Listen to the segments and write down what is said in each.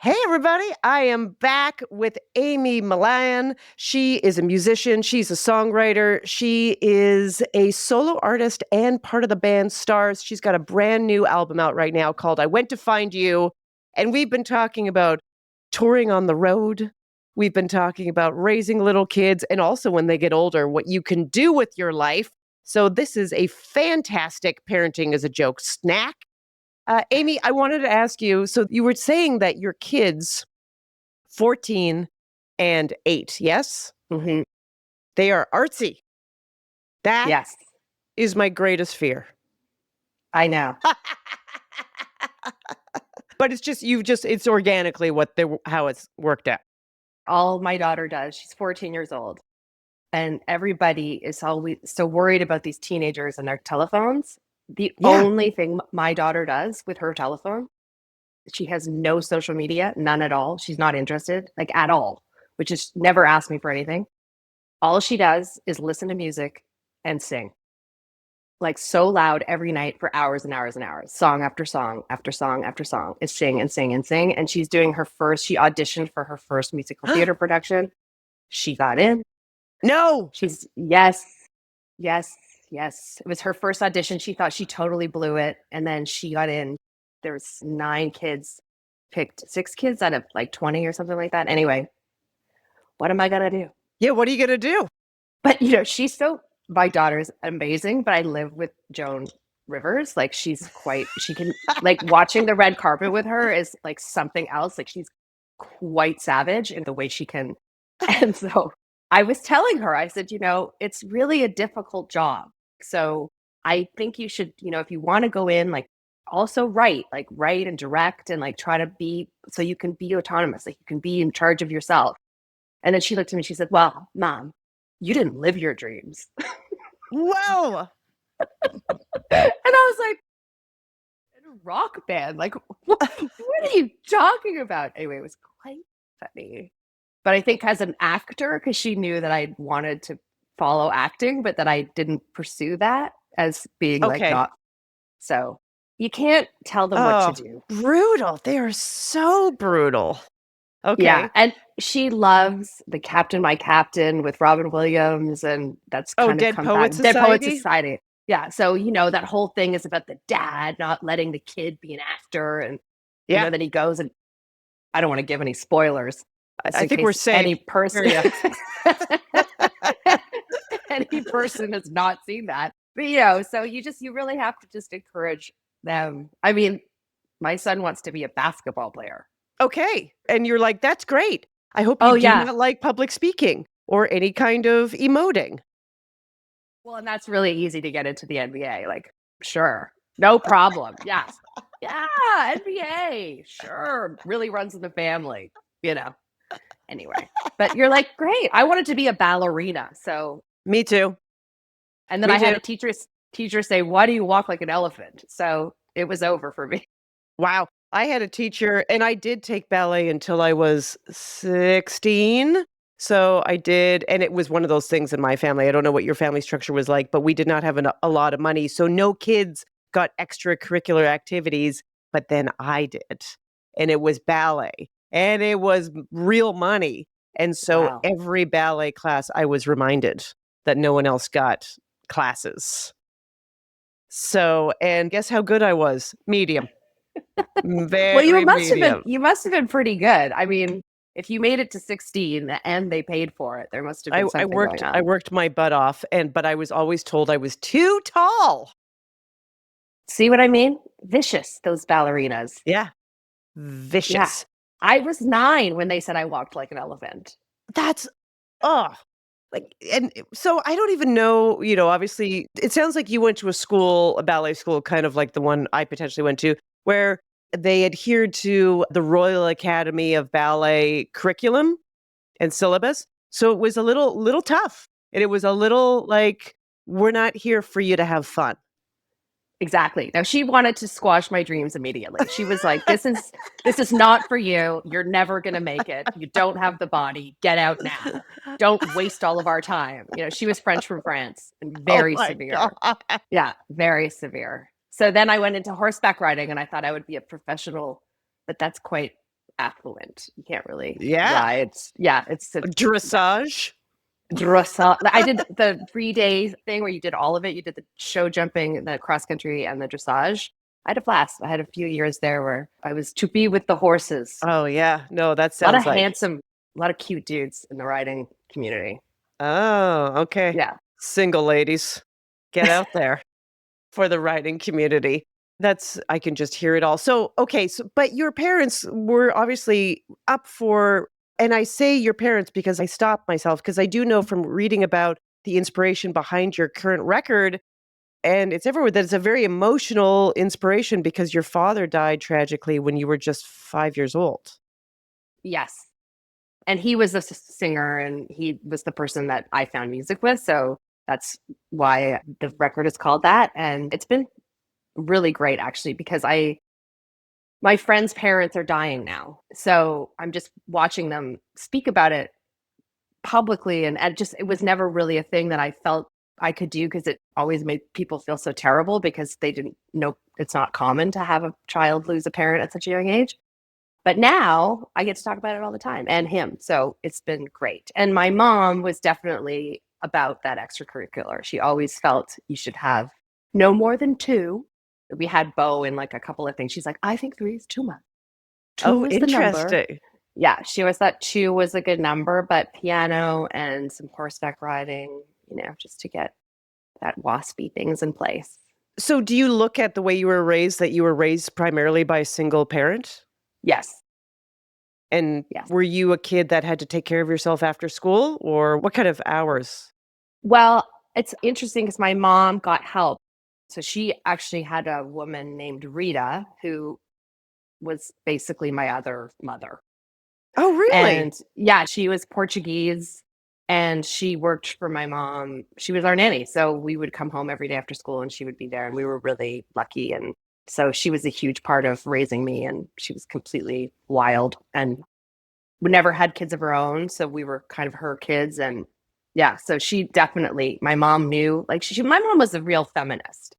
Hey, everybody. I am back with Amy Millan. She is a musician. She's a songwriter. She is a solo artist and part of the band Stars. She's got a brand new album out right now called I Went to Find You. And we've been talking about touring on the road. We've been talking about raising little kids and also when they get older, what you can do with your life. So this is a fantastic parenting as a joke snack. Amy, I wanted to ask you, so you were saying that your kids, 14 and 8, yes? Hmm. They are artsy. That Yes, is my greatest fear. I know. But it's organically how it's worked out. All my daughter does, she's 14 years old, and everybody is always so worried about these teenagers and their telephones. The Yeah. only thing my daughter does with her telephone, she has no social media, none at all. She's not interested, like at all, which is never asked me for anything. All she does is listen to music and sing. Like so loud every night for hours and hours and hours, song after song after song after song, is sing and sing and sing. And she's doing she auditioned for her first musical theater production. She got in. No. Yes, yes, yes. It was her first audition. She thought she totally blew it. And then she got in. There's 9 kids, picked 6 kids out of like 20 or something like that. Anyway, what am I going to do? Yeah, what are you going to do? But my daughter's amazing, but I live with Joan Rivers. Like she can like watching the red carpet with her is like something else. Like she's quite savage in the way she can. And so I was telling her, I said, it's really a difficult job. So I think you should, if you want to go in, like also write and direct and like try to be so you can be autonomous, like you can be in charge of yourself. And then she looked at me, she said, well, Mom, you didn't live your dreams. Whoa. And I was like, in a rock band, like, what are you talking about? Anyway, it was quite funny. But I think as an actor, because she knew that I wanted to follow acting, but that I didn't pursue that as being like Okay. not. So you can't tell them what to Oh, do. brutal. They are so brutal. Yeah. Okay. And she loves the Captain, My Captain with Robin Williams. And that's Oh, kind of Dead come back. Poet Dead Poet Society? Society. Yeah. So, that whole thing is about the dad not letting the kid be an actor. And, Yeah. then he goes and I don't want to give any spoilers just I in think we're case safe. any person Hear any person has not seen that. But so you really have to just encourage them. I mean, my son wants to be a basketball player. Okay. And you're like, that's great. I hope you Oh do yeah. not like public speaking or any kind of emoting. Well, and that's really easy to get into the NBA. Like, sure. No problem. Yeah. Yeah, NBA. Sure. Really runs in the family, Anyway. But you're like, great. I wanted to be a ballerina. So Me too. and then Me I had too. a teacher say, why do you walk like an elephant? So it was over for me. Wow. I had a teacher and I did take ballet until I was 16. So I did, and it was one of those things in my family. I don't know what your family structure was like, but we did not have a lot of money. So no kids got extracurricular activities, but then I did. And it was ballet and it was real money. And so Wow. every ballet class, I was reminded that no one else got classes. So, and guess how good I was? Medium. Well, Very medium. you must have been pretty good. I mean, if you made it to 16 and they paid for it, there must have been I something going I on. worked my butt off, but I was always told I was too tall. See what I mean? Vicious, those ballerinas. Yeah, Yeah. vicious. I was 9 when they said I walked like an elephant. That's oh, like, and so I don't even know, obviously, it sounds like you went to a ballet school, kind of like the one I potentially went to, where they adhered to the Royal Academy of Ballet curriculum and syllabus. So it was a little tough. And it was a little like, we're not here for you to have fun. Exactly. Now she wanted to squash my dreams immediately. She was like, this is not for you. You're never going to make it. You don't have the body. Get out now. Don't waste all of our time. She was French from France and Oh very my God. severe. Yeah, very severe. So then I went into horseback riding and I thought I would be a professional, but that's quite affluent. You can't really Yeah. ride. Yeah, yeah. Dressage. Dressage. I did the 3 day thing where you did all of it. You did the show jumping, the cross country, and the dressage. I had a blast. I had a few years there where I was to be with the horses. Oh, yeah. No, that A lot of sounds like. handsome, a lot of cute dudes in the riding community. Oh, okay. Yeah. Single ladies, get out there for the writing community. I can just hear it all. So, okay, but your parents were obviously up for, and I say your parents because I stopped myself because I do know from reading about the inspiration behind your current record, and it's everywhere that it's a very emotional inspiration because your father died tragically when you were just 5 years old. Yes. And he was a singer and he was the person that I found music with. So that's why the record is called that. And it's been really great actually because my friends' parents are dying now. So I'm just watching them speak about it publicly and it was never really a thing that I felt I could do because it always made people feel so terrible because they didn't know it's not common to have a child lose a parent at such a young age. But now I get to talk about it all the time and him. So it's been great. And my mom was definitely about that extracurricular. She always felt you should have no more than two. We had Bo in like a couple of things. She's like, I think three is too much. Two Oh, is the number. interesting. Yeah, she always thought two was a good number, but piano and some horseback riding, just to get that waspy things in place. So, do you look at the way you were raised that you were raised primarily by a single parent? Yes. And Yes. were you a kid that had to take care of yourself after school, or what kind of hours? Well, it's interesting because my mom got help. So she actually had a woman named Rita who was basically my other mother. Oh, really? And yeah, she was Portuguese and she worked for my mom. She was our nanny. So we would come home every day after school and she would be there and we were really lucky. And so she was a huge part of raising me and she was completely wild and we never had kids of her own. So we were kind of her kids. And yeah, so she definitely, my mom knew, like my mom was a real feminist.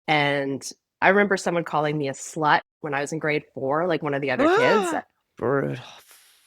And I remember someone calling me a slut when I was in grade 4, like one of the other kids. Brutal.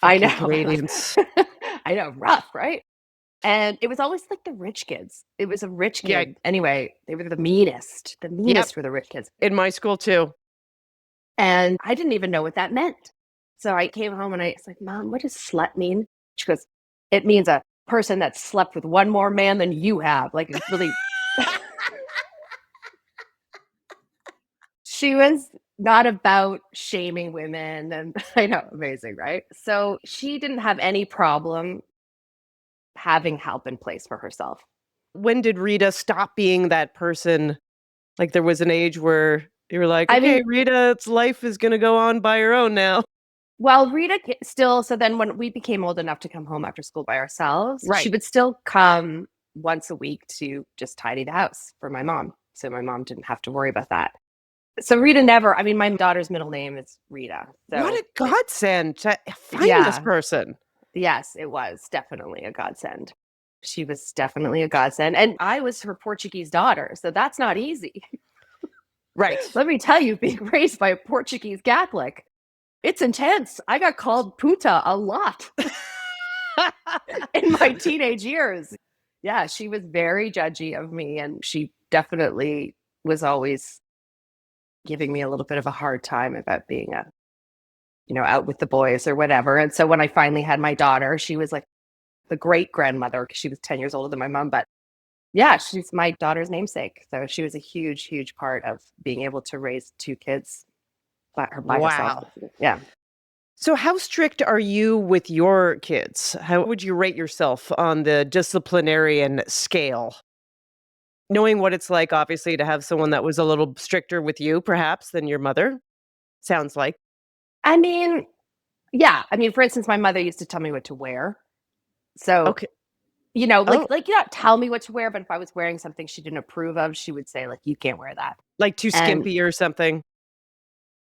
I Fucking know. Canadians. I know, rough, right? And it was always like the rich kids. It was a rich Yeah. kid. Anyway, they were the meanest. The Yep. meanest were the rich kids. In my school too. And I didn't even know what that meant. So I came home and I was like, Mom, what does slut mean? She goes, it means a person that slept with one more man than you have. Like it's really she was not about shaming women and I know, amazing, right? So she didn't have any problem having help in place for herself. When did Rita stop being that person? Like there was an age where you were like, I okay, mean, Rita's life is going to go on by her own now. well, Rita still, so then when we became old enough to come home after school by ourselves, she Right. would still come once a week to just tidy the house for my mom. So my mom didn't have to worry about that. So Rita never, I mean, my daughter's middle name is Rita. What So a godsend to find this yeah, person. yes, it was definitely a godsend. She was definitely a godsend. And I was her Portuguese daughter. So that's not easy. Right. Let me tell you, being raised by a Portuguese Catholic, it's intense. I got called puta a lot in my teenage years. Yeah, she was very judgy of me and she definitely was always giving me a little bit of a hard time about being out with the boys or whatever. And so when I finally had my daughter, she was like the great grandmother because she was 10 years older than my mom. But yeah, she's my daughter's namesake. So she was a huge, huge part of being able to raise two kids by herself. Wow. Yeah. So, how strict are you with your kids? How would you rate yourself on the disciplinarian scale? Knowing what it's like, obviously, to have someone that was a little stricter with you, perhaps, than your mother, sounds like. I mean, yeah. I mean, for instance, my mother used to tell me what to wear. So, Okay. like Oh, you not tell me what to wear, but if I was wearing something she didn't approve of, she would say, like, you can't wear that. like too And skimpy or something.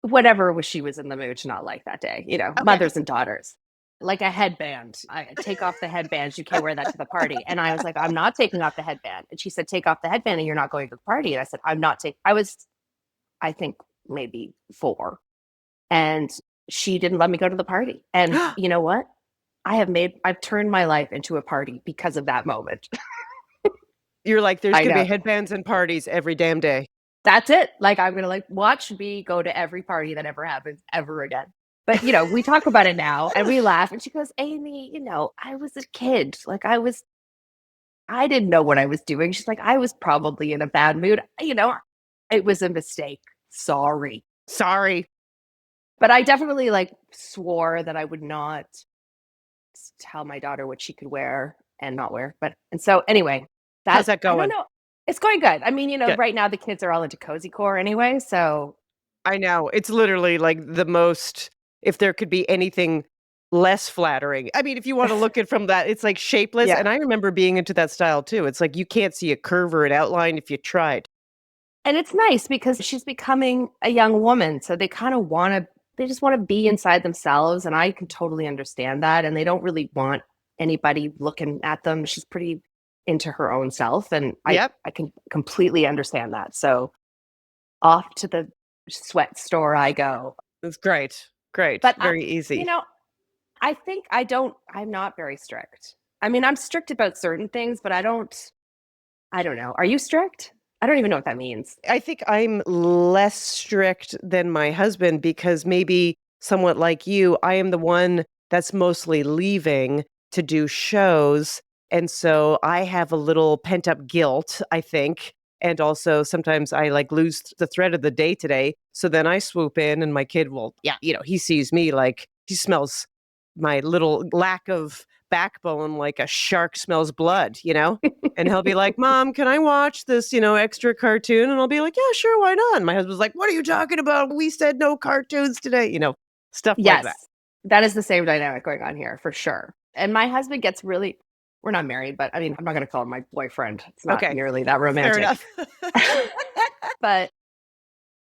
whatever was she was in the mood to not like that day, Okay. mothers and daughters. Like a headband. I take off the headbands. You can't wear that to the party. And I was like, I'm not taking off the headband. And she said, take off the headband and you're not going to the party. And I said, I'm not taking I was, I think maybe 4. And she didn't let me go to the party. And you know what? I've turned my life into a party because of that moment. You're like, there's I gonna be know. headbands and parties every damn day. That's it. Like, I'm gonna like watch me go to every party that ever happens ever again. But we talk about it now and we laugh. And she goes, Amy, I was a kid. Like I didn't know what I was doing. She's like, I was probably in a bad mood. It was a mistake. Sorry. Sorry. But I definitely like swore that I would not tell my daughter what she could wear and not wear. And so anyway, How's that I don't going? know. It's going good. I mean, Good. right now the kids are all into cozy core anyway. So I know. It's literally like the most, if there could be anything less flattering. I mean, if you want to look at from that, it's like shapeless. yeah. And I remember being into that style too. It's like you can't see a curve or an outline if you tried. And it's nice because she's becoming a young woman. So they just want to be inside themselves. And I can totally understand that. And they don't really want anybody looking at them. She's pretty into her own self. And Yep. I can completely understand that. So off to the sweat store I go. It's great. Great. But Very easy. I think I'm not very strict. I mean, I'm strict about certain things, but I don't know. Are you strict? I don't even know what that means. I think I'm less strict than my husband because maybe somewhat like you, I am the one that's mostly leaving to do shows. And so I have a little pent up guilt, I think. And also sometimes I like lose the thread of the day today. So then I swoop in and my kid will, yeah, he sees me like he smells my little lack of backbone like a shark smells blood, And he'll be like, Mom, can I watch this, extra cartoon? And I'll be like, yeah, sure, why not? And my husband's like, what are you talking about? We said no cartoons today, stuff like Yes, that. that is the same dynamic going on here for sure. And my husband gets really, we're not married, but I mean, I'm not going to call him my boyfriend. It's not Okay, nearly that fair romantic. enough. But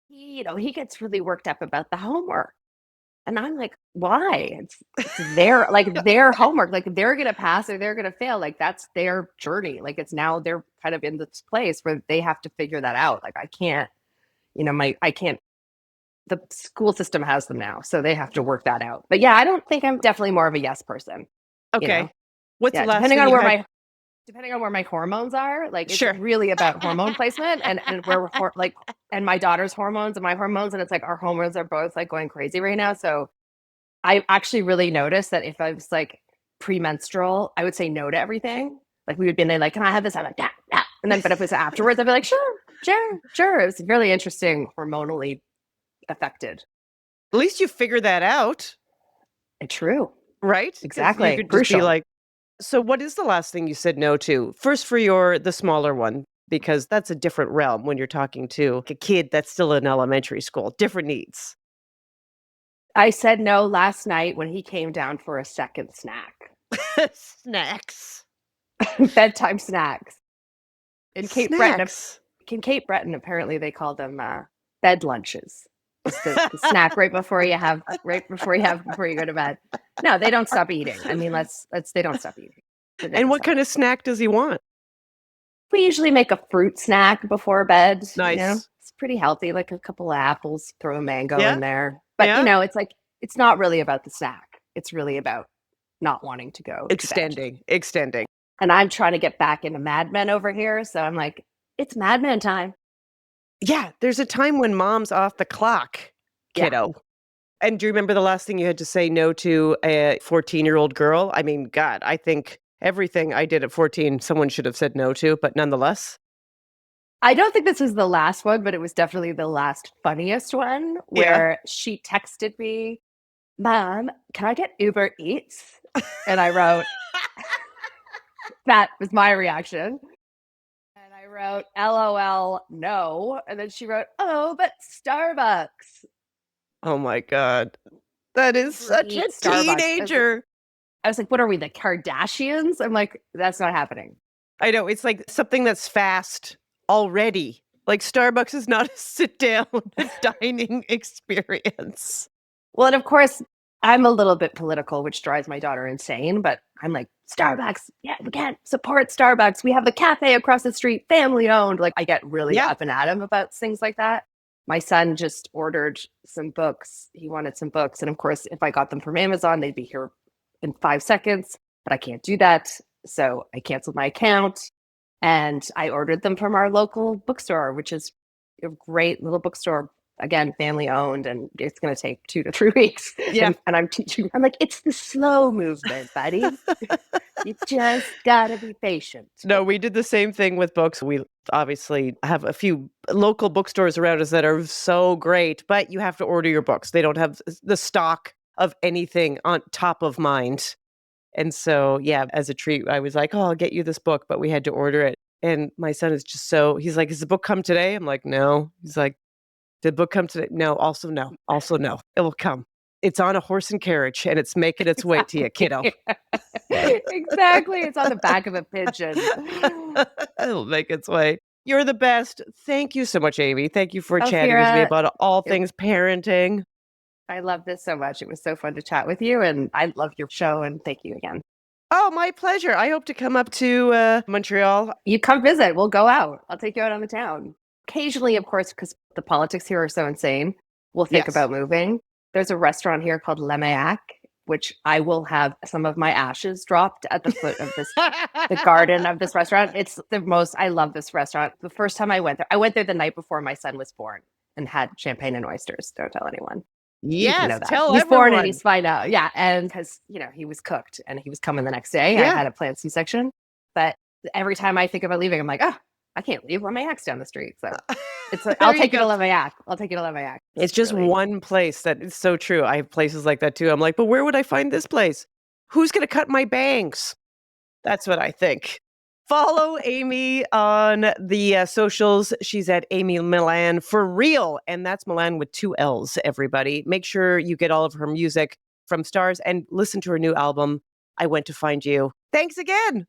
he gets really worked up about the homework. And I'm like, why? It's their homework. Like they're gonna pass or they're gonna fail. Like that's their journey. Like it's now they're kind of in this place where they have to figure that out. Like I can't, I can't. The school system has them now, so they have to work that out. But yeah, I don't think I'm definitely more of a yes person. Okay. What's the Yeah, last thing you had? depending on where my hormones are, like it's Sure. really about hormone placement and where we're and my daughter's hormones and my hormones, and it's like our hormones are both like going crazy right now. So I actually really noticed that if I was like premenstrual, I would say no to everything. Like we would be in there like, can I have this? I'm like, yeah, yeah. And then, but if it was afterwards, I'd be like, sure, sure, sure. It was really interesting, hormonally affected. At least you figured that out, True. right? 'Cause Exactly. you could just be Crucial. like, so what is the last thing you said no to? First for the smaller one, because that's a different realm when you're talking to a kid that's still in elementary school, different needs. I said no last night when he came down for a second snack. Snacks. Bedtime snacks. In Snacks. Cape Breton, apparently they call them bed lunches. It's the snack before you go to bed. No, they don't stop eating. I mean, they don't stop eating. And what kind of snack does he want? We usually make a fruit snack before bed. Nice. It's pretty healthy, like a couple of apples, throw a mango Yeah? in there. But Yeah? it's like it's not really about the snack. It's really about not wanting to go to bed. Extending. And I'm trying to get back into Mad Men over here, so I'm like, it's Mad Men time. Yeah, there's a time when mom's off the clock, Yeah. kiddo. And do you remember the last thing you had to say no to a 14-year-old girl? I mean, God, I think everything I did at 14, someone should have said no to, but nonetheless. I don't think this was the last one, but it was definitely the last funniest one where she texted me, Mom, can I get Uber Eats? And I wrote, that was my reaction. And I wrote, LOL, no. And then she wrote, oh, but Starbucks. Oh my God. That is such a Starbucks. teenager. I was like, what are we, the Kardashians? I'm like, that's not happening. I know. It's like something that's fast already. Like Starbucks is not a sit down dining experience. Well, and of course, I'm a little bit political, which drives my daughter insane, but I'm like, Starbucks, yeah, we can't support Starbucks. We have the cafe across the street, family owned. Like I get really up and at him about things like that. My son just ordered some books. He wanted some books. And of course, if I got them from Amazon, they'd be here in 5 seconds, but I can't do that. So I canceled my account and I ordered them from our local bookstore, which is a great little bookstore. Again, family owned, and it's going to take 2 to 3 weeks. Yeah. And I'm teaching, I'm like, it's the slow movement, buddy. You just got to be patient. No, we did the same thing with books. We obviously have a few local bookstores around us that are so great, but you have to order your books. They don't have the stock of anything on top of mind. And so, yeah, as a treat, I was like, oh, I'll get you this book, but we had to order it. And my son is just he's like, is the book come today? I'm like, no. He's like, did the book come today? No, also no. Also no. It will come. It's on a horse and carriage and it's making its way to you, kiddo. Exactly. It's on the back of a pigeon. It'll make its way. You're the best. Thank you so much, Amy. Thank you for chatting with me Ophira, about all things parenting. I love this so much. It was so fun to chat with you, and I love your show, and thank you again. Oh, my pleasure. I hope to come up to Montreal. You come visit. We'll go out. I'll take you out on the town. Occasionally, of course, because the politics here are so insane, we'll think about moving. There's a restaurant here called Le Mayac, which I will have some of my ashes dropped at the foot of the garden of this restaurant. It's the most, I love this restaurant. The first time I went there the night before my son was born and had champagne and oysters. Don't tell anyone. Yes, tell he's everyone. Born and he's fine out. Yeah, and because he was cooked and he was coming the next day. Yeah. I had a planned C-section, but every time I think about leaving, I'm like, oh, I can't leave. Let my axe down the street. So it's I'll take you to Le Mayac. I'll take you to Le Mayac. It's just really one place that is so true. I have places like that too. I'm like, but where would I find this place? Who's going to cut my bangs? That's what I think. Follow Amy on the socials. She's at Amy Millan for real. And that's Millan with 2 L's, everybody. Make sure you get all of her music from Stars and listen to her new album, I Went to Find You. Thanks again.